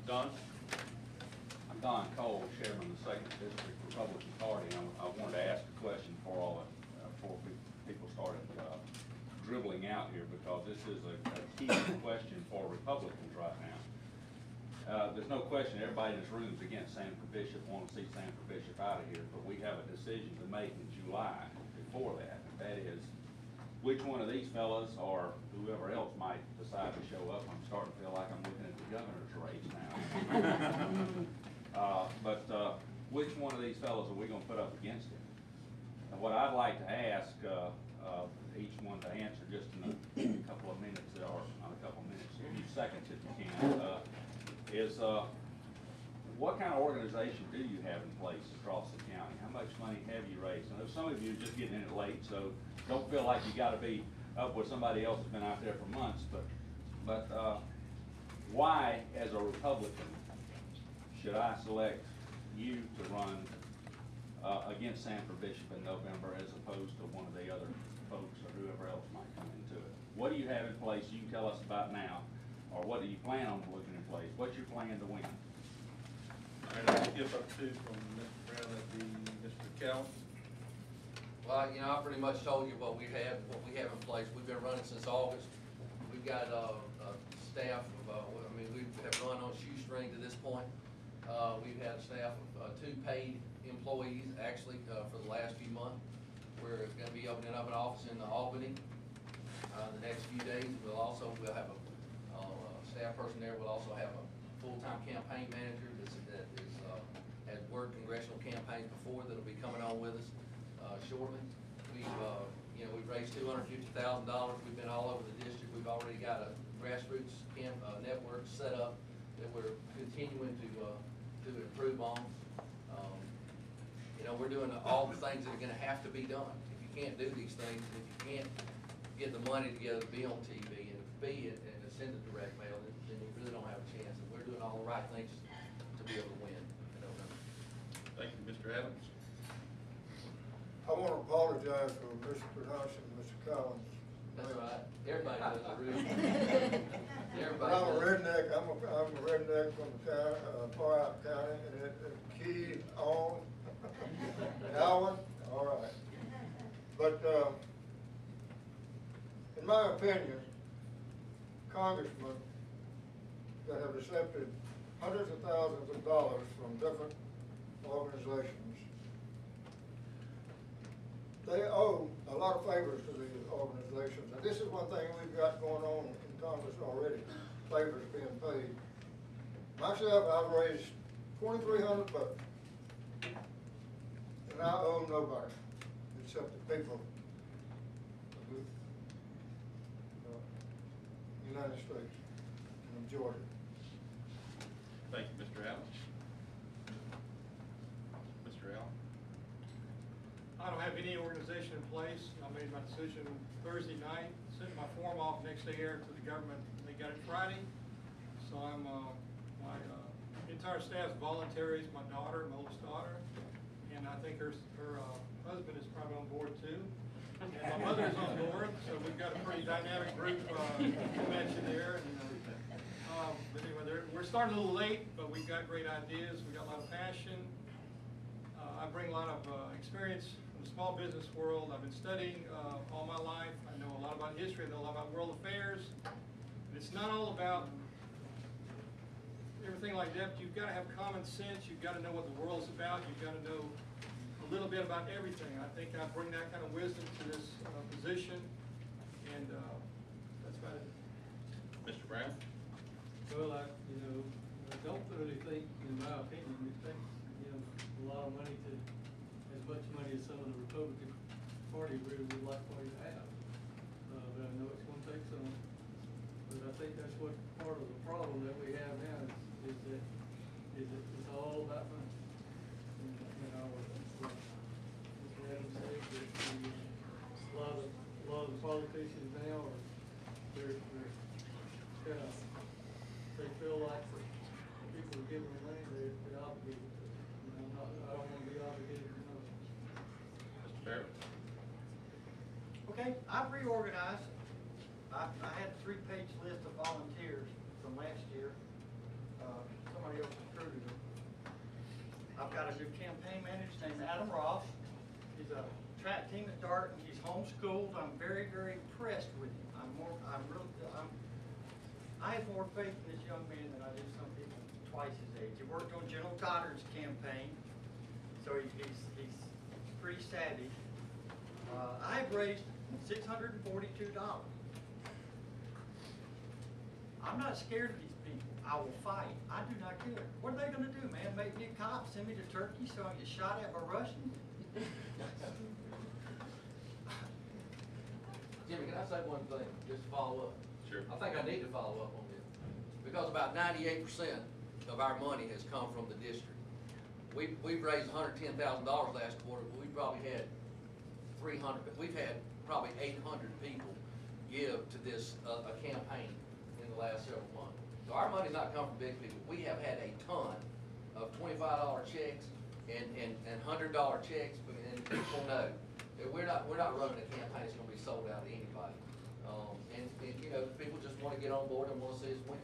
Don? I'm Don Cole, Chairman of the 2nd District Republican Party. I wanted to ask a question before people started dribbling out here, because this is a key question for Republicans right now. There's no question everybody in this room is against Sanford Bishop, want to see Sanford Bishop out of here, but we have a decision to make in July before that, and that is which one of these fellas, or whoever else might decide to show up. I'm starting to feel like I'm looking at the governor's race now. But which one of these fellas are we going to put up against him? And what I'd like to ask each one to answer just in a couple of minutes, or not a couple of minutes, a few seconds if you can, is what kind of organization do you have in place across the county? How much money have you raised? I know some of you are just getting in it late, so don't feel like you got to be up with somebody else that's been out there for months. But why, as a Republican, should I select you to run against Sanford Bishop in November, as opposed to one of the other folks or whoever else might come into it? What do you have in place you can tell us about now, or what do you plan on putting in place? What's your plan to win? All right, I'll skip up to from Mr. Brown, that'd be Mr. Keown. Well, you know, I pretty much told you what we have in place. We've been running since August. We've got a staff of, I mean, we have run on shoestring to this point. We've had a staff of 2 paid employees, actually, for the last few months. We're going to be opening up an office in Albany the next few days. We'll have a staff person there. We'll also have a full-time campaign manager has worked congressional campaigns before, that'll be coming on with us shortly. We've raised $250,000. We've been all over the district. We've already got a grassroots network set up that we're continuing to improve on. We're doing all the things that are going to have to be done. If you can't do these things, if you can't get the money together to be on TV and to be and to send a direct mail, then you really don't have a chance. And we're doing all the right things to be able to win. Thank you, Mr. Adams. I want to apologize for mispronouncing Mr. Collins. That's right. Everybody does it, Rudy. But I'm a redneck. I'm a redneck from the far out county, and it Keown. Allen. All right. But in my opinion, congressmen that have accepted hundreds of thousands of dollars from different organizations, they owe a lot of favors to these organizations. And this is one thing we've got going on in Congress already, favors being paid. Myself, I've raised $2,300, and I owe nobody except the people of the United States and of Georgia. Thank you, Mr. Adams. Mr. Allen. I don't have any organization in place. I made my decision Thursday night, sent my form off next day here to the government. They got it Friday. So I'm, my entire staff's voluntaries, my daughter, my oldest daughter, and I think her husband is probably on board too. And my mother's on board, so we've got a pretty dynamic group convention there. And, but anyway, we're starting a little late, but we've got great ideas. We've got a lot of passion. I bring a lot of experience from the small business world. I've been studying all my life. I know a lot about history. I know a lot about world affairs. And it's not all about everything like that, but you've got to have common sense. You've got to know what the world's about. You've got to know a little bit about everything. I think I bring that kind of wisdom to this position, and that's about it. Mr. Brown. Well, I don't really think, in my opinion, we think a lot of money to as much money as some of the Republican Party really would like for you to have. But I know it's going to take some. But I think that's what part of the problem that we have now is that it's all about money. And, Mr. Adams said that a lot of the politicians now are they're kind of, they feel like people are giving them money, they're obligated to it. I don't want to be obligated to know. Mr. Ferrell. Okay, I've reorganized. I had a 3-page list of volunteers from last year. Some I've got a new campaign manager named Adam Ross. He's a track team at Dart, and he's homeschooled. I'm very, very impressed with him. I have more faith in this young man than I do some people twice his age. He worked on General Goddard's campaign, so he's pretty savvy. I've raised $642. I'm not scared of these people. I will fight. I do not care. What are they gonna do, man? Make me a cop, send me to Turkey so I get shot at by Russians? Jimmy, can I say one thing, just to follow up? Sure. I think I need to follow up on this, because about 98% of our money has come from the district. We've raised $110,000 last quarter, but we probably had we've had probably 800 people give to this, a campaign in the last several months. So our money's not come from big people. We have had a ton of $25 checks and $100 checks, and people know that we're not running a campaign that's gonna be sold out to anybody. And you know, people just wanna get on board and wanna see us win.